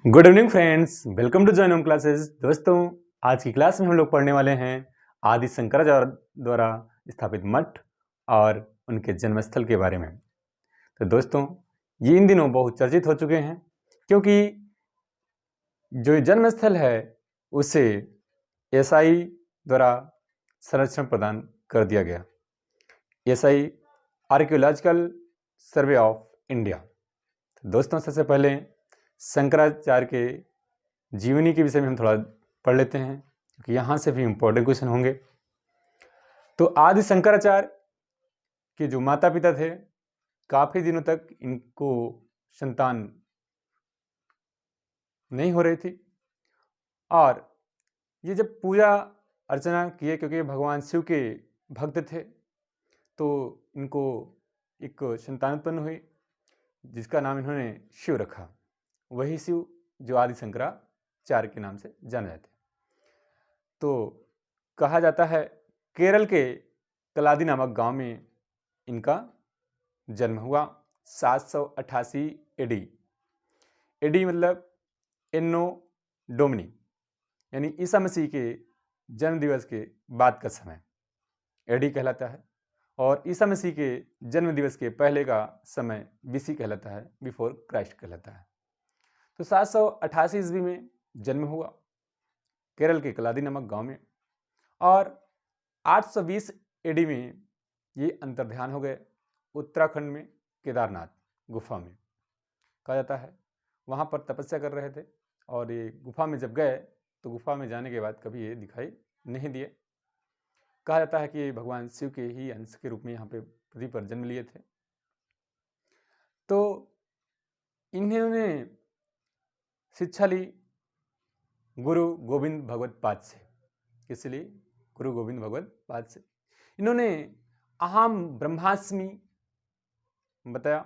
Good evening friends, welcome to join home classes. दोस्तों, आज की क्लास में हम लोग पढ़ने वाले हैं आदि शंकराचार्य द्वारा स्थापित मठ और उनके जन्मस्थल के बारे में। तो दोस्तों, ये इन दिनों बहुत चर्चित हो चुके हैं क्योंकि जो जन्मस्थल है उसे एसआई द्वारा संरक्षण प्रदान कर दिया गया। SI archaeological survey of India. तो दोस्तों, सबसे पहले शंकराचार्य के जीवनी के विषय में हम थोड़ा पढ़ लेते हैं क्योंकि यहाँ से भी इम्पोर्टेंट क्वेश्चन होंगे। तो आदि शंकराचार्य के जो माता पिता थे, काफी दिनों तक इनको संतान नहीं हो रही थी और ये जब पूजा अर्चना किए, क्योंकि भगवान शिव के भक्त थे, तो इनको एक संतान उत्पन्न हुई जिसका नाम इन्होंने शिव रखा। वही शिव जो आदि शंकराचार्य के नाम से जाने जाते। तो कहा जाता है केरल के कलादी नामक गांव में इनका जन्म हुआ 788 एडी। एडी मतलब एनो डोमिनी, यानी ईसा मसीह के जन्म दिवस के बाद का समय एडी कहलाता है, और ईसा मसीह के जन्म दिवस के पहले का समय बीसी कहलाता है, बिफोर क्राइस्ट कहलाता है। तो 788 ईस्वी में जन्म हुआ केरल के कलादी नामक गांव में, और 820 एडी में ये अंतर्ध्यान हो गए उत्तराखंड में केदारनाथ गुफा में। कहा जाता है वहाँ पर तपस्या कर रहे थे, और ये गुफा में जब गए तो गुफा में जाने के बाद कभी ये दिखाई नहीं दिए। कहा जाता है कि भगवान शिव के ही अंश के रूप में यहाँ पे पृथ्वी पर जन्म लिए थे। तो इन्होंने शिक्षा ली गुरु गोविंद भगवत पाद से। किस लिए? गुरु गोविंद भगवत पाद से। इन्होंने अहम ब्रह्मास्मि बताया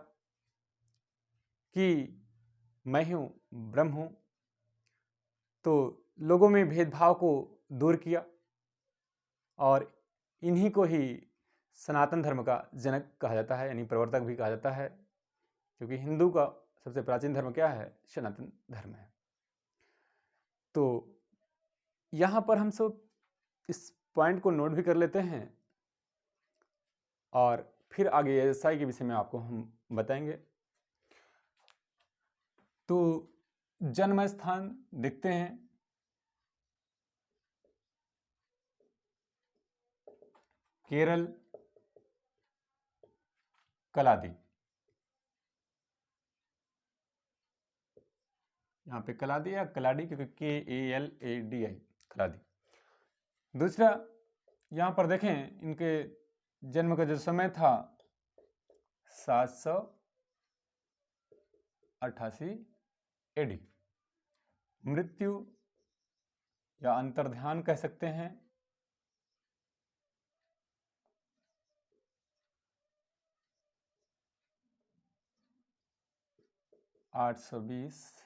कि मैं हूँ ब्रह्म हूँ, तो लोगों में भेदभाव को दूर किया, और इन्हीं को ही सनातन धर्म का जनक कहा जाता है, यानी प्रवर्तक भी कहा जाता है, क्योंकि हिंदू का सबसे प्राचीन धर्म क्या है? सनातन धर्म है। तो यहाँ पर हम सब इस पॉइंट को नोट भी कर लेते हैं, और फिर आगे एएसआई के विषय में आपको हम बताएंगे। तो जन्म स्थान देखते हैं, केरल कलादी। यहाँ पे कलादी या कलाडी, क्योंकि KALADI कलादी। दूसरा, यहाँ पर देखें इनके जन्म का जो समय था 788 एडी। मृत्यु या अंतर्ध्यान कह सकते हैं 820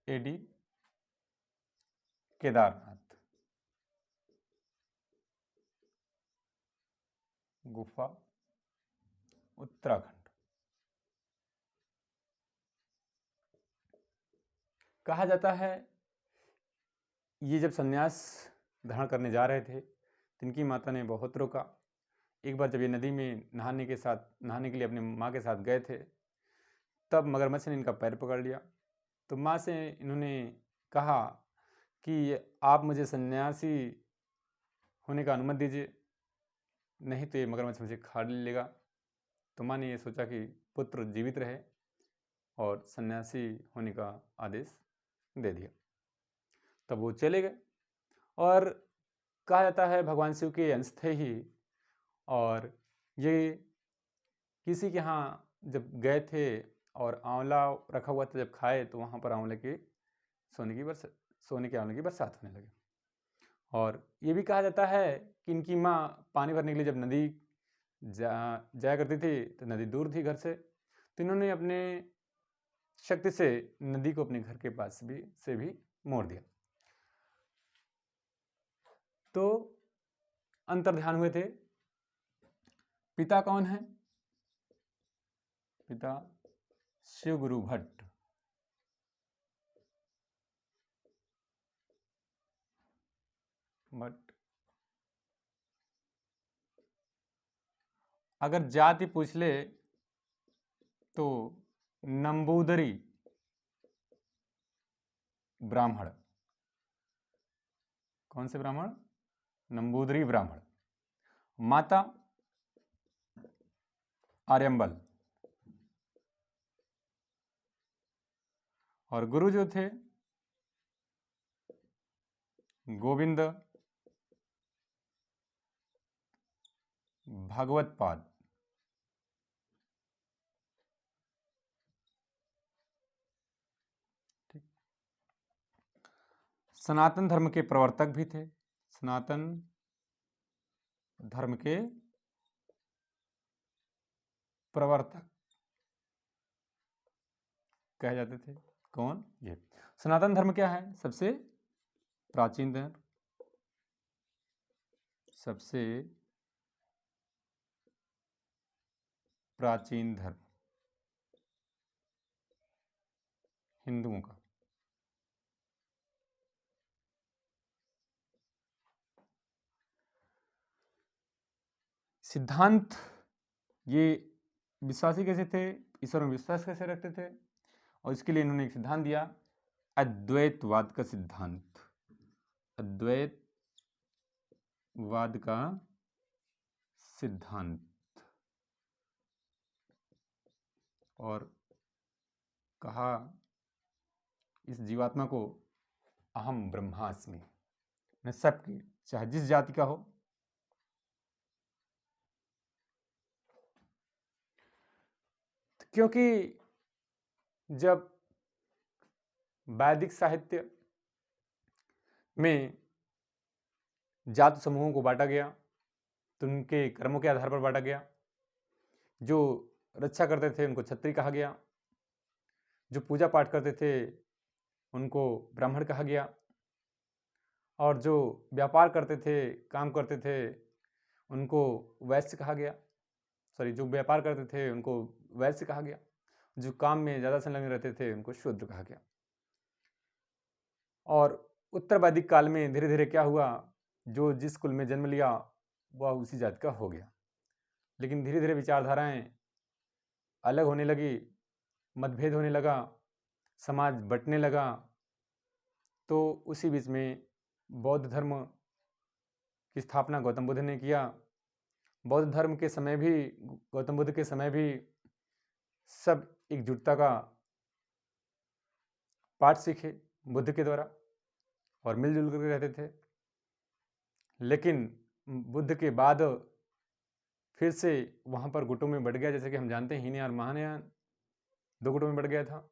एडी, केदारनाथ गुफा, उत्तराखंड। कहा जाता है ये जब संन्यास धारण करने जा रहे थे तो इनकी माता ने बहुत रोका। एक बार जब ये नदी में नहाने के लिए अपने माँ के साथ गए थे, तब मगरमच्छ ने इनका पैर पकड़ लिया। तो माँ से इन्होंने कहा कि आप मुझे सन्यासी होने का अनुमति दीजिए, नहीं तो ये मगरमच्छ मुझे खा लेगा। तो माँ ने ये सोचा कि पुत्र जीवित रहे और सन्यासी होने का आदेश दे दिया। तब वो चले गए, और कहा जाता है भगवान शिव के अंश थे ही, और ये किसी के यहाँ जब गए थे और आंवला रखा हुआ था, जब खाए तो वहाँ पर आंवले के सोने के आंवले की बरसात होने लगी। और ये भी कहा जाता है कि इनकी माँ पानी भरने के लिए जब नदी जाया करती थी तो नदी दूर थी घर से, तो इन्होंने अपने शक्ति से नदी को अपने घर के पास से भी मोड़ दिया। तो अंतर्ध्यान हुए थे। पिता कौन है? पिता शिव गुरु भट्ट। बट अगर जाति पूछ ले तो नंबूदरी ब्राह्मण। कौन से ब्राह्मण? नंबूदरी ब्राह्मण। माता आर्यम्बल। और गुरु जो थे गोविंद भागवतपाद। सनातन धर्म के प्रवर्तक भी थे। सनातन धर्म के प्रवर्तक कहे जाते थे। कौन? ये सनातन धर्म क्या है? सबसे प्राचीन धर्म, सबसे प्राचीन धर्म हिंदुओं का। सिद्धांत, ये विश्वासी कैसे थे, ईश्वर में विश्वास कैसे रखते थे, और इसके लिए इन्होंने एक सिद्धांत दिया, अद्वैतवाद का सिद्धांत। अद्वैतवाद का सिद्धांत। और कहा इस जीवात्मा को अहम ब्रह्मास्मि, मैं सबकी, चाहे जिस जाति का हो। क्योंकि जब वैदिक साहित्य में जाति समूहों को बांटा गया तो उनके कर्मों के आधार पर बांटा गया। जो रक्षा करते थे उनको क्षत्रिय कहा गया, जो पूजा पाठ करते थे उनको ब्राह्मण कहा गया, और जो व्यापार करते थे, काम करते थे, उनको वैश्य कहा गया। जो व्यापार करते थे उनको वैश्य कहा गया। जो काम में ज़्यादा संलग्न रहते थे उनको शूद्र कहा गया। और उत्तर वैदिक काल में धीरे धीरे क्या हुआ, जो जिस कुल में जन्म लिया वह उसी जाति का हो गया। लेकिन धीरे धीरे विचारधाराएं अलग होने लगी, मतभेद होने लगा, समाज बंटने लगा। तो उसी बीच में बौद्ध धर्म की स्थापना गौतम बुद्ध ने किया। बौद्ध धर्म के समय भी, गौतम बुद्ध के समय भी सब एकजुटता का पाठ सीखे बुद्ध के द्वारा और मिलजुल कर रहते थे। लेकिन बुद्ध के बाद फिर से वहाँ पर गुटों में बढ़ गया, जैसे कि हम जानते हैं हीनयान और महायान 2 गुटों में बढ़ गया था।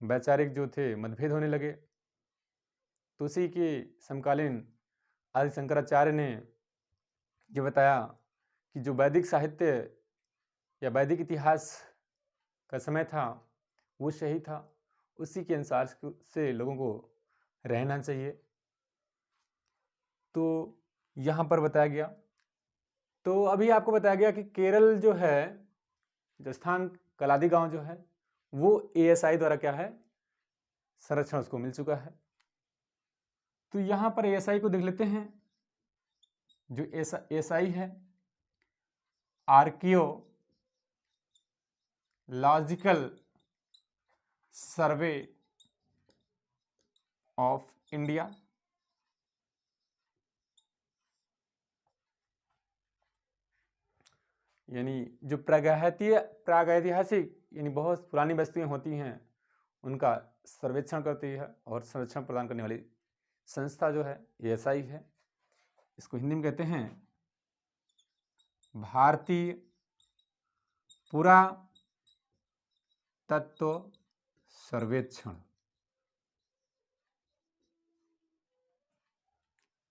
वैचारिक जो थे मतभेद होने लगे। तो उसी के समकालीन आदि शंकराचार्य ने ये बताया कि जो वैदिक साहित्य या वैदिक इतिहास का समय था वो सही था, उसी के अनुसार से लोगों को रहना चाहिए। तो यहाँ पर बताया गया। तो अभी आपको बताया गया कि केरल जो है, राजस्थान कलादी गांव जो है, वो ASI द्वारा क्या है, संरक्षण उसको मिल चुका है। तो यहाँ पर ASI को देख लेते हैं। जो ASI है, आर्कियोलॉजिकल सर्वे ऑफ इंडिया। यानी जो प्रागैतिहासिक यानी बहुत पुरानी वस्तुएं होती हैं उनका सर्वेक्षण करती है और संरक्षण प्रदान करने वाली संस्था जो है ASI है। इसको हिंदी में कहते हैं भारतीय पुरातत्व सर्वेक्षण।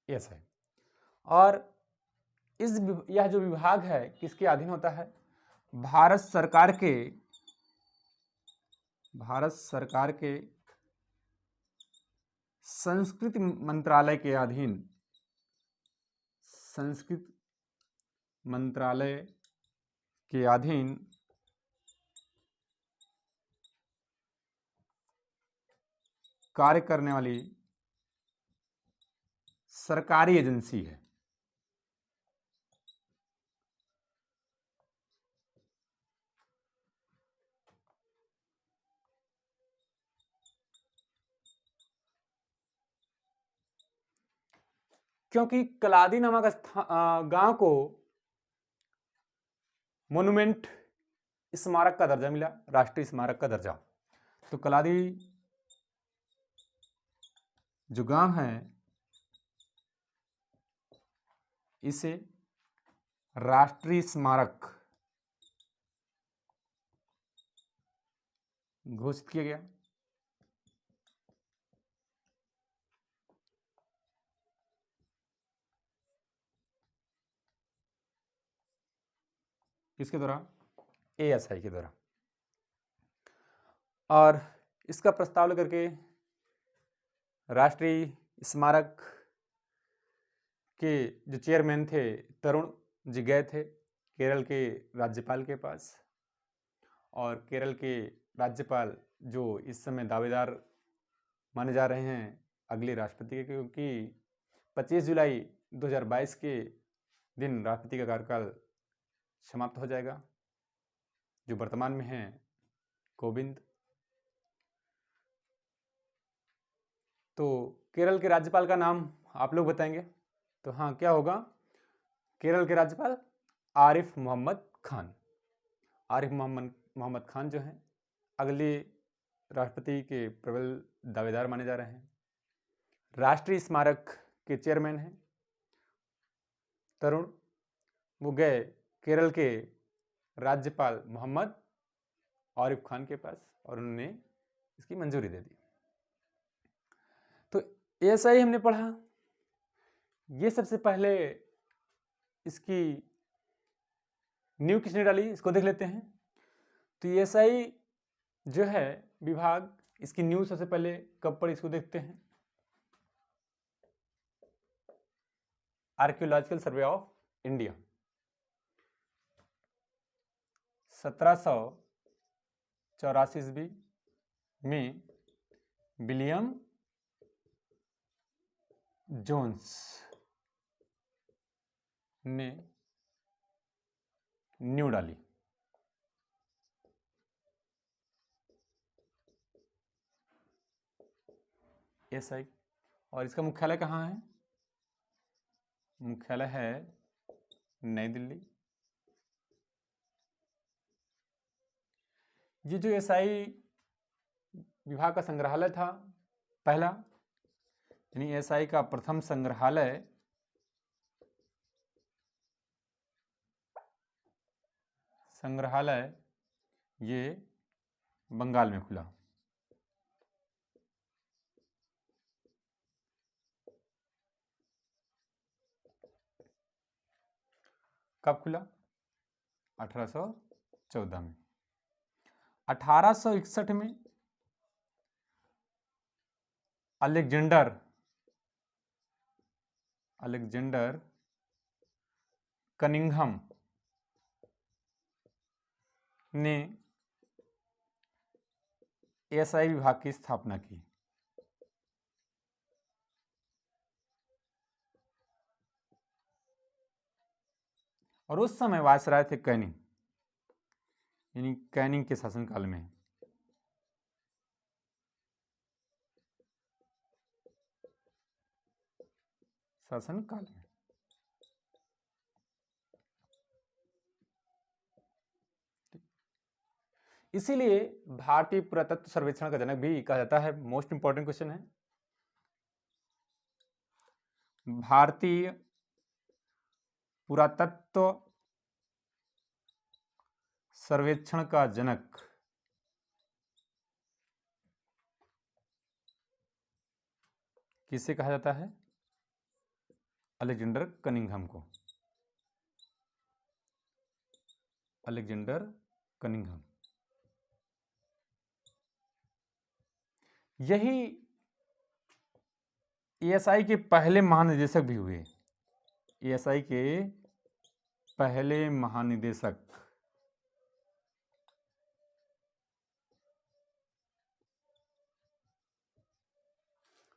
ASI। और यह जो विभाग है किसके अधीन होता है? भारत सरकार के संस्कृति मंत्रालय के अधीन, संस्कृत मंत्रालय के अधीन कार्य करने वाली सरकारी एजेंसी है। क्योंकि कलादी नामक गांव को मोन्यूमेंट स्मारक का दर्जा मिला, राष्ट्रीय स्मारक का दर्जा। तो कलादी जो गांव है इसे राष्ट्रीय स्मारक घोषित किया गया। किसके द्वारा? ASI के द्वारा। और इसका प्रस्ताव लेकर के राष्ट्रीय स्मारक के जो चेयरमैन थे तरुण जी गए थे केरल के राज्यपाल के पास। और केरल के राज्यपाल जो इस समय दावेदार माने जा रहे हैं अगले राष्ट्रपति के, क्योंकि 25 जुलाई 2022 के दिन राष्ट्रपति का कार्यकाल समाप्त हो जाएगा, जो वर्तमान में हैं कोविंद। तो केरल के राज्यपाल का नाम आप लोग बताएंगे। तो हाँ, क्या होगा? केरल के राज्यपाल आरिफ मोहम्मद खान। आरिफ मोहम्मद खान जो हैं अगले राष्ट्रपति के प्रबल दावेदार माने जा रहे हैं। राष्ट्रीय स्मारक के चेयरमैन हैं तरुण। वो गए केरल के राज्यपाल मोहम्मद आरिफ खान के पास और उन्होंने इसकी मंजूरी दे दी। तो ASI हमने पढ़ा। ये सबसे पहले इसकी नींव किसने डाली इसको देख लेते हैं। तो ASI जो है विभाग, इसकी नींव सबसे पहले कब पड़ी इसको देखते हैं। आर्कियोलॉजिकल सर्वे ऑफ इंडिया 1784 ईस्वी में विलियम जोन्स ने नींव डाली। ASI। और इसका मुख्यालय कहाँ है? मुख्यालय है नई दिल्ली। ये जो ASI विभाग का संग्रहालय था पहला, यानी ASI का प्रथम संग्रहालय ये बंगाल में खुला। कब खुला? 1814 में। 1861 में अलेक्जेंडर कनिंघम ने ASI विभाग की स्थापना की। और उस समय वायसराय थे कैनिंग, यानी कैनिंग के शासनकाल में। इसीलिए भारतीय पुरातत्व सर्वेक्षण का जनक भी कहा जाता है। मोस्ट इंपॉर्टेंट क्वेश्चन है। भारतीय पुरातत्व सर्वेक्षण का जनक किसे कहा जाता है? अलेक्जेंडर कनिंघम को। अलेक्जेंडर कनिंघम यही ASI के पहले महानिदेशक भी हुए। ASI के पहले महानिदेशक।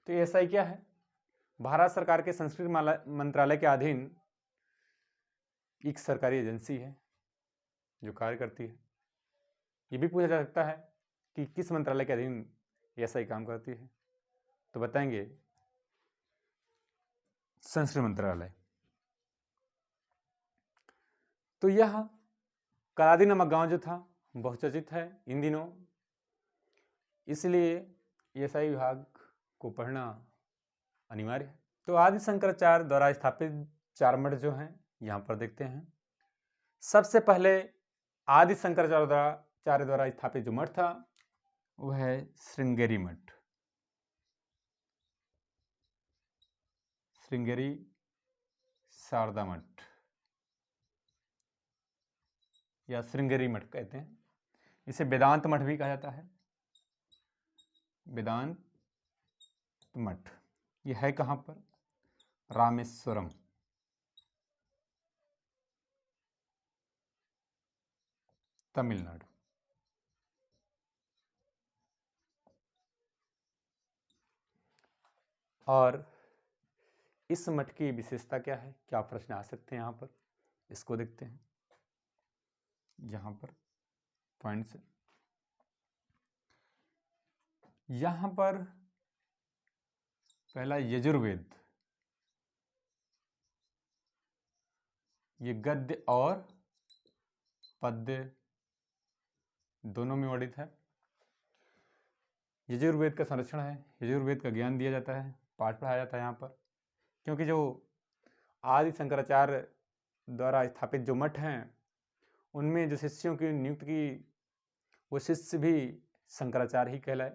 तो ASI क्या है? भारत सरकार के संस्कृति मंत्रालय के अधीन एक सरकारी एजेंसी है जो कार्य करती है। ये भी पूछा जा सकता है कि किस मंत्रालय के अधीन ऐसा ही काम करती है, तो बताएंगे संस्कृति मंत्रालय। तो यह कलादी नामक गांव जो था बहुचर्चित है इन दिनों, इसलिए ईएसआई विभाग को पढ़ना अनिवार्य है। तो आदि शंकराचार्य द्वारा स्थापित 4 मठ जो हैं यहाँ पर देखते हैं। सबसे पहले आदि शंकराचार्य द्वारा स्थापित जो मठ था वह है श्रृंगेरी मठ, श्रृंगेरी शारदा मठ या श्रृंगेरी मठ कहते हैं। इसे वेदांत मठ भी कहा जाता है, वेदांत मठ। यह है कहाँ पर? रामेश्वरम, तमिलनाडु। और इस मठ की विशेषता क्या है, क्या प्रश्न आ सकते हैं यहाँ पर, इसको देखते हैं। यहाँ पर पॉइंट्स, यहाँ पर पहला यजुर्वेद, ये गद्य और पद्य दोनों में वर्णित है। यजुर्वेद का संरक्षण है, यजुर्वेद का ज्ञान दिया जाता है, पाठ पढ़ाया जाता है यहाँ पर। क्योंकि जो आदि शंकराचार्य द्वारा स्थापित जो मठ हैं उनमें जो शिष्यों की नियुक्त की वो शिष्य भी शंकराचार्य ही कहलाए,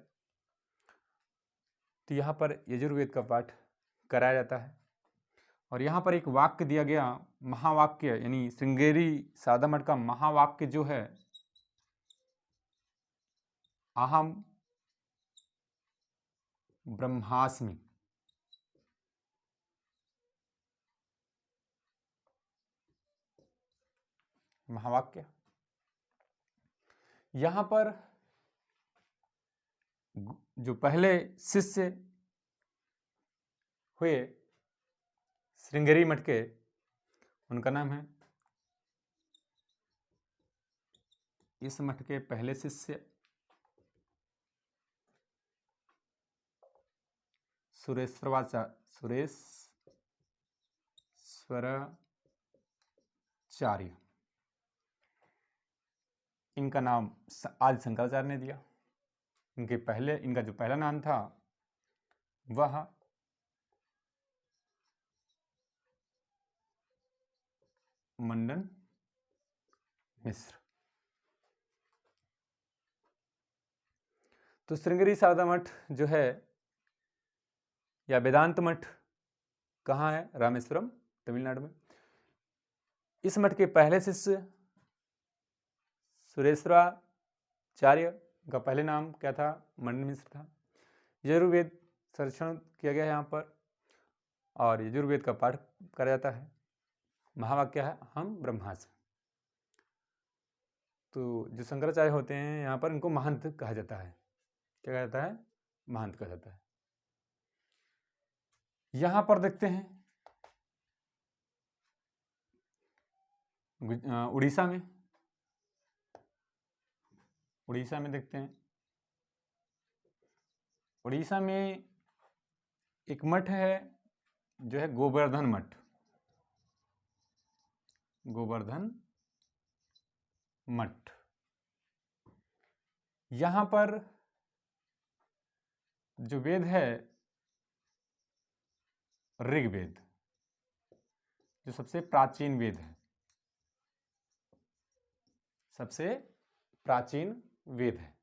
तो यहाँ पर यजुर्वेद का पाठ कराया जाता है। और यहाँ पर एक वाक्य दिया गया, महावाक्य, यानी श्रृंगेरी शारदा मठ का महावाक्य जो है अहम ब्रह्मास्मि। महावाक्य। यहाँ पर जो पहले शिष्य हुए श्रृंगेरी मठ के, उनका नाम है, इस मठ के पहले शिष्य सुरेश्वराचार्य। इनका नाम आदि शंकराचार्य ने दिया। इनका जो पहला नाम था वह मंडन मिश्र। तो श्रृंगेरी शारदा मठ जो है या वेदांत मठ कहाँ है? रामेश्वरम, तमिलनाडु में। इस मठ के पहले शिष्य सुरेश्वराचार्य का पहले नाम क्या था? मंडन मिश्र था। यजुर्वेद संरक्षण किया गया है यहाँ पर और यजुर्वेद का पाठ करा जाता है। महावाक्य है हम ब्रह्मास्मि। तो जो शंकराचार्य होते हैं यहाँ पर इनको महंत कहा जाता है। क्या कहा जाता है? महंत कहा जाता है। यहाँ पर देखते हैं उड़ीसा में देखते हैं। उड़ीसा में एक मठ है जो है गोवर्धन मठ। गोवर्धन मठ। यहाँ पर जो वेद है ऋग्वेद, जो सबसे प्राचीन वेद है, सबसे प्राचीन वेद है।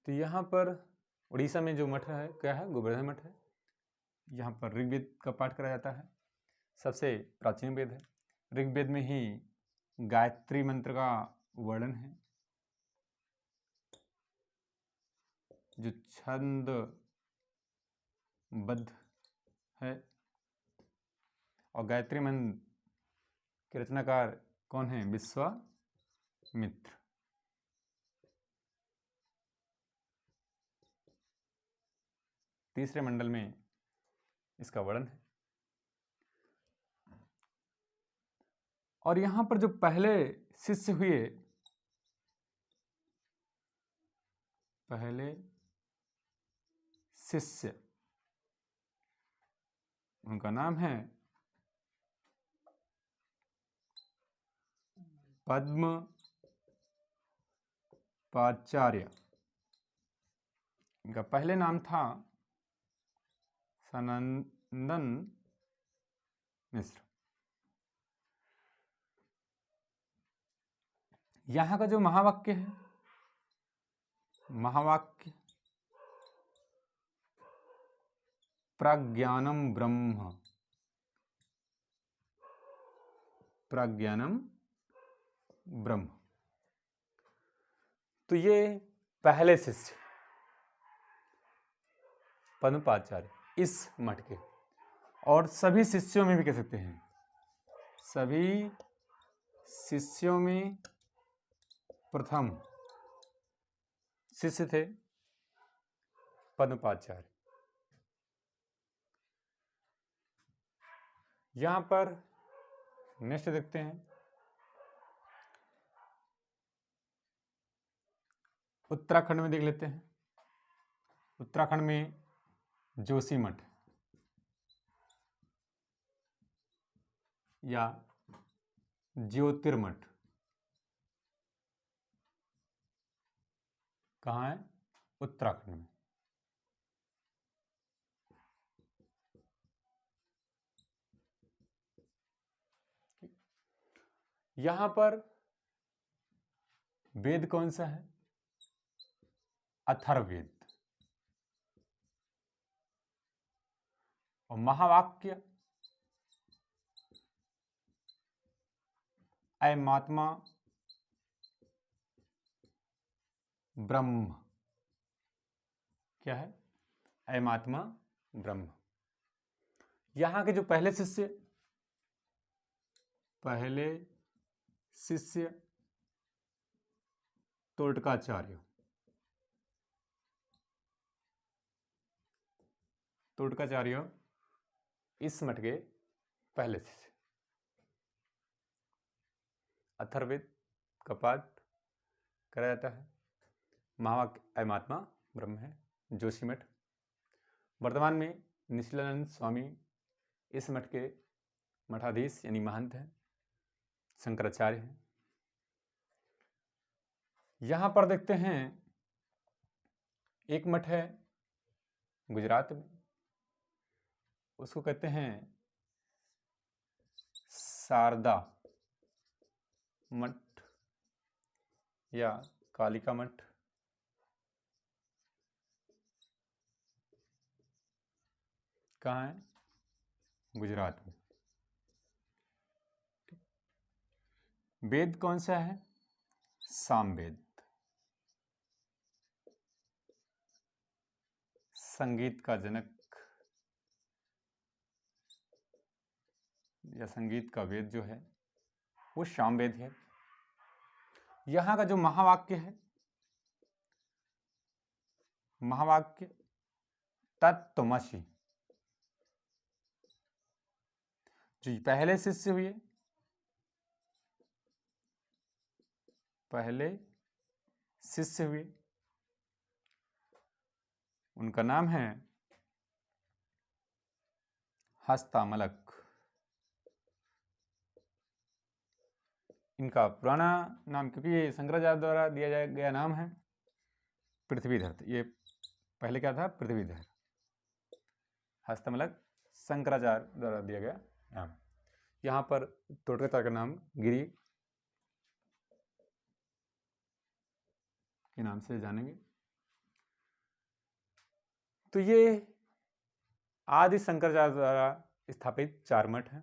तो यहाँ पर उड़ीसा में जो मठ है क्या है? गोवर्धन मठ है। यहाँ पर ऋग्वेद का पाठ कराया जाता है, सबसे प्राचीन वेद है। ऋग्वेद में ही गायत्री मंत्र का वर्णन है, जो छंदबद्ध है। और गायत्री मंत्र के रचनाकार कौन है? विश्वामित्र। तीसरे मंडल में इसका वर्णन है। और यहां पर जो पहले शिष्य हुए, पहले शिष्य, उनका नाम है पद्मपाचार्य। इनका पहले नाम था सनंदन मिश्र। यहां का जो महावाक्य है, महावाक्य प्रज्ञानम ब्रह्म, प्रज्ञानम ब्रह्म। तो ये पहले शिष्य पद्मपाचार्य इस मठ के, और सभी शिष्यों में भी कह सकते हैं, सभी शिष्यों में प्रथम शिष्य थे पद्मपाचार्य। यहां पर नेक्स्ट देखते हैं, उत्तराखंड में देख लेते हैं। उत्तराखंड में जोशीमठ या ज्योतिर्मठ कहाँ है? उत्तराखंड में। यहां पर वेद कौन सा है? अथर्ववेद। और महावाक्य अयमात्मा ब्रह्म। क्या है? अयमात्मा ब्रह्म। यहां के जो पहले शिष्य, पहले शिष्य तोड़काचार्य, तोड़काचार्य इस मठ के पहले शिष्य। अथर्ववेद का पाठ करा जाता है। महावाक्य अयमात्मा ब्रह्म है, जोशीमठ। वर्तमान में निशिलानंद स्वामी इस मठ के मठाधीश यानी महंत हैं, शंकराचार्य हैं। यहां पर देखते हैं एक मठ है गुजरात में, उसको कहते हैं शारदा मठ या कालिका मठ। कहाँ है? गुजरात में। वेद कौन सा है? सामवेद। संगीत का जनक या संगीत का वेद जो है वो सामवेद है। यहां का जो महावाक्य है, महावाक्य तत्त्वमसि। जो पहले शिष्य हुए, पहले शिष्य हुए, उनका नाम है हस्तामलक। इनका पुराना नाम, क्योंकि ये शंकराचार्य द्वारा दिया गया नाम है पृथ्वीधर। ये पहले क्या था? पृथ्वीधर। हस्तमलक शंकराचार्य द्वारा दिया गया नाम। यहाँ पर तोड़काचार्य का नाम गिरी के नाम से जानेंगे। तो ये आदि शंकराचार्य द्वारा स्थापित 4 मठ हैं।